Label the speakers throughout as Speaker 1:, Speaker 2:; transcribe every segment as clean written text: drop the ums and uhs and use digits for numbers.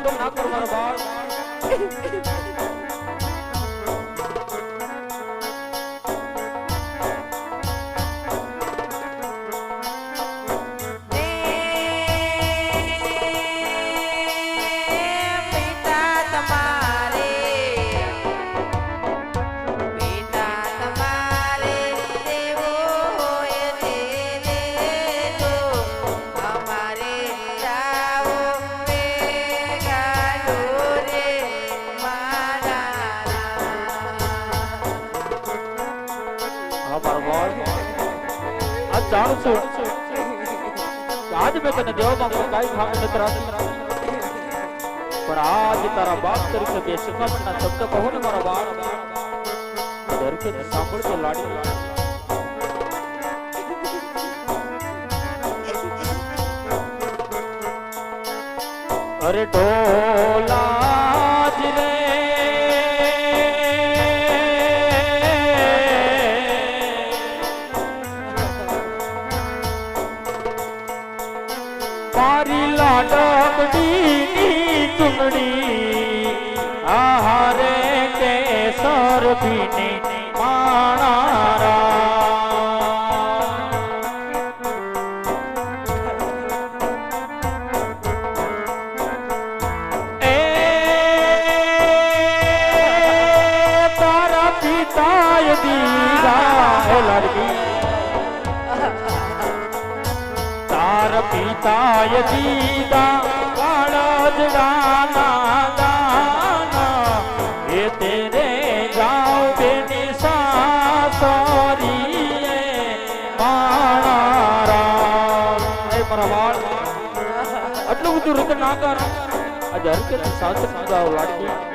Speaker 1: રુદન ના કર મારો બાળ જાણું છું આજ મેં તને દેવામાં કોઈ કાંઈ ભાગ નથી રાખ્યો પણ આજ તારા બાપ તરીકે બે શિખામણના શબ્દ કહો ને મારા બાળ દરેકે સાંભળજો લાડી અરે ઢોલા જ રે મારી લાડકડીની ચૂંટણી આહારે કેસર ભીની માણારા એ તારા પિતાએ દીધા હે લાડકી પિતાય દીદા કાળજડાના દાના એ તેરે જાઓ બેની સાસરીએ માણારા એ મારા વાળ આટલું બધું રુદન ના કર આજે હરકત સાસર ગાવ લાડકી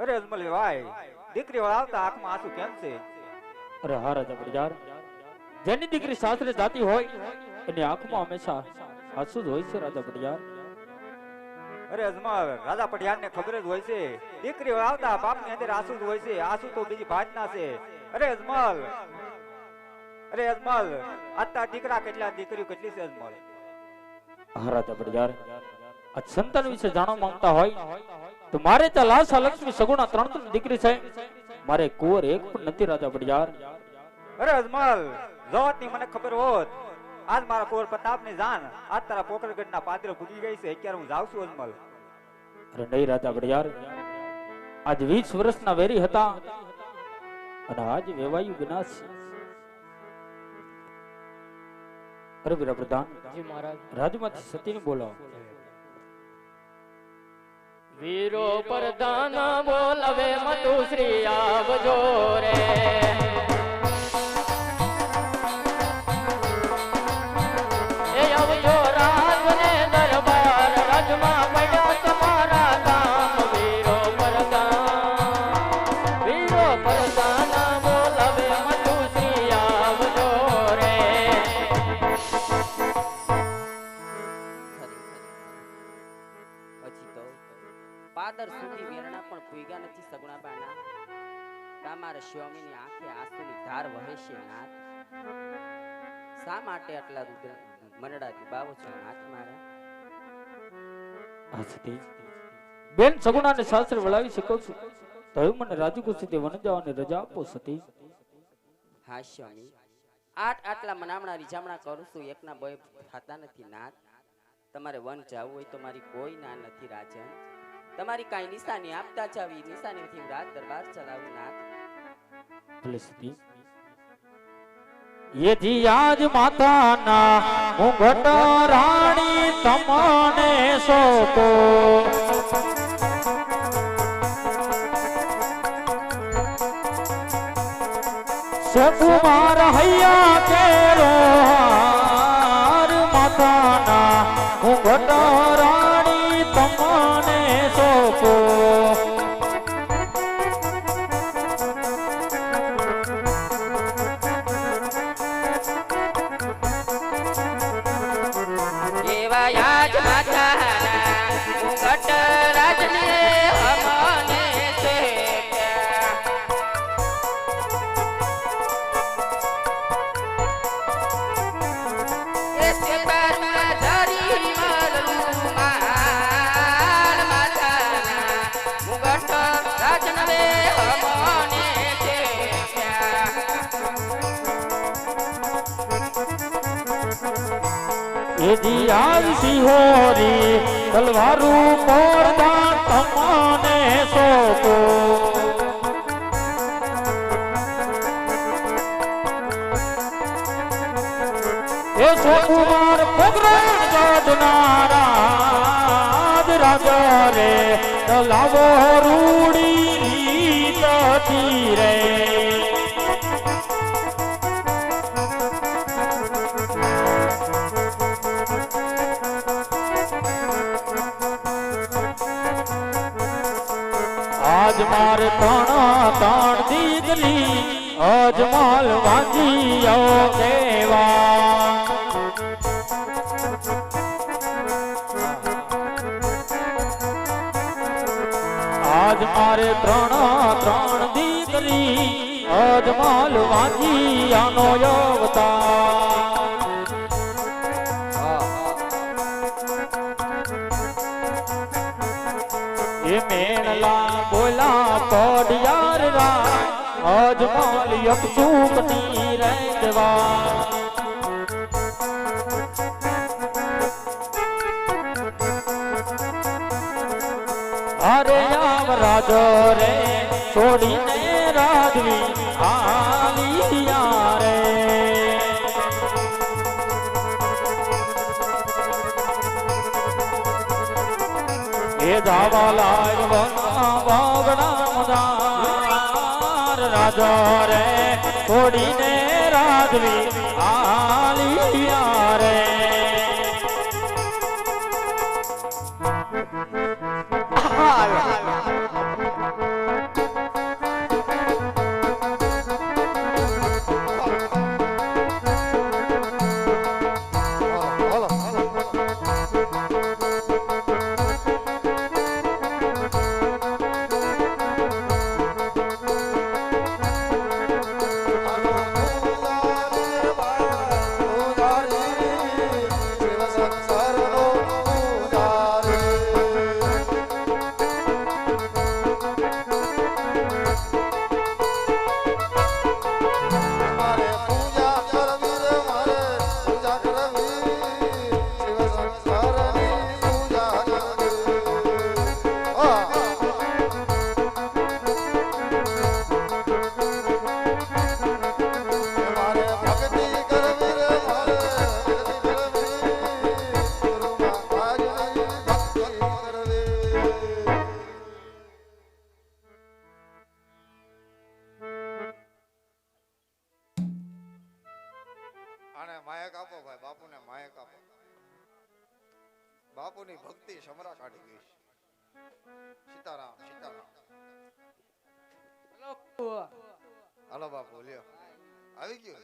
Speaker 2: અરે અજમલ ભાઈ, દીકરી વાળા આવતા આંખમાં આંસુ કેમ છે?
Speaker 1: અરે હા રાજા બડિયાર, જેની દીકરી સાસરે જાતી હોય એની આંખમાં હંમેશા આંસુ જ હોય છે રાજા બડિયાર.
Speaker 2: અરે અજમલ, રાજા પટિયાર ને ખબર જ હોય છે, દીકરી વાળા આવતા બાપની અંદર આંસુ જ હોય છે. આંસુ તો બીજી ભાતના છે. અરે અજમલ, અરે અજમલ, આતા દીકરા કેટલા, દીકરીઓ કેટલી છે અજમલ?
Speaker 1: હા રાજા બડિયાર, આ સંતાન વિશે જાણવા માંગતા હોય તો મારે ત્યાં લાસા લક્ષ્મી સગુણા 3 દીકરી છે, મારે કુંવર એક પણ નથી રાજા બડિયાર.
Speaker 2: અરે અજમલ, જોતની મને ખબર હોત, આજ મારા કુંવર પ્રતાપની જાન આજ તારા પોકરગઢના પાદરે પૂગી ગઈ છે. અત્યારે હું જાઉં છું અજમલ.
Speaker 1: અરે નહીં રાજા બડિયાર, આજ 20 વર્ષના વેરી હતા અને આજ વેવાયું વિનાશ. અરે વીરા પ્રધાન, જી મહારાજ, રાજમાંથી સતીને બોલાવો.
Speaker 3: વીરો પ્રધાન બોલાવે મતુ શ્રી આવજો રે. એ આવજો રાજને દરબાર, રાજમાં પડ્યા તમારા કામ. વીરો પ્રધાન બોલાવે મતુ શ્રી આવજો રે.
Speaker 4: પાદર સુધી વેરણા પણ પૂગ્યા નથી સગુણા બાના. તમારા સ્વામીની આંખે આંસુની ધાર વહે છે નાથ. શા માટે આટલા રુદ્ર મનડા દીબાવો છો નાથ મારા?
Speaker 1: આ સતી બેન સગુણાને સાસરે વળાવી શકો છું તો મને રાજુ સુધી વન જવાની રજા આપો સતી.
Speaker 4: હા સ્વામી, આટલા મનામણા રીઝામણા કરું છું, એકના બોય થતા નથી નાથ. તમારે વન જવું હોય તો મારી કોઈ ના નથી રાજન. તમારી કાઈ નિશાની આપતા જાવી, નિશાનીથી રાત દરબાર ચલાવું નાથ.
Speaker 1: ભલે સતી. ये जी आज माताना मुंगट राणी तमने सोको सुकुमार हैया केरो हार माताना मुंगट राणी तमने सोको आज सिहोरी तलवारू मोरदान तमने सोको ए सोकुमार पगरण जादनारा राजा रे तलावो रूड़ी रीत रे आज मारे ताना तान दीदली अजमल वाजी आओ देवा आज मारे ताना तान दीदली अजमल वाजी आनो योगता मेणला बोला कोडियार रा अजमल यक चूकनी रहवा अरे आव राजो रे छोड़ी ने राजवी आलिया रे जावालाय वागड़ा मदार राजा रे थोड़ी ने राजवी आलिया रे
Speaker 5: મારે ભક્તિ કરવી રે મારે ભક્તિ કરવી ગુરુમાં આજની ભક્તિ કરવી આને માયક આપો ભાઈ બાપુને માયક આપો બાપુની ભક્તિ સમરા કાઢી ગઈ છે સીતારામ સીતારામ હાલો બાપુ લ્યો આવી ગયું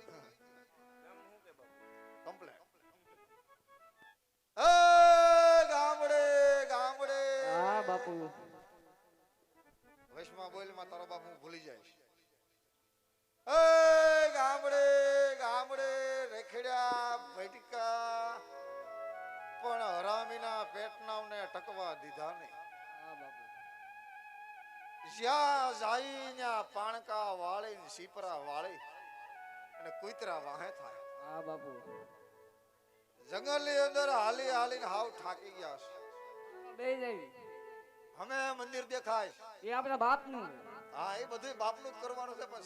Speaker 5: કમ્પ્લેટ એ ગામડે ગામડે
Speaker 3: હા બાપુ
Speaker 5: વૈષ્ણવ બોલમાં તારો બાપુ ભૂલી જાય એ ગામડે ગામડે રેખડ્યા ભટકા પણ હરામીના પેટનાવને ટકવા દીધા નહીં જ્યાં જાય ત્યાં પાણકા વાળી ને સીપરા વાળી અને કુતરા વાહે થાય
Speaker 3: હા બાપુ
Speaker 5: જંગલની અંદર હાલી હાલીને હાવ થાકી ગયા છે
Speaker 3: બે જઈ
Speaker 5: અમે મંદિર દેખાય
Speaker 3: એ આપણા બાપનું
Speaker 5: હા એ બધું બાપનું જ કરવાનું છે પણ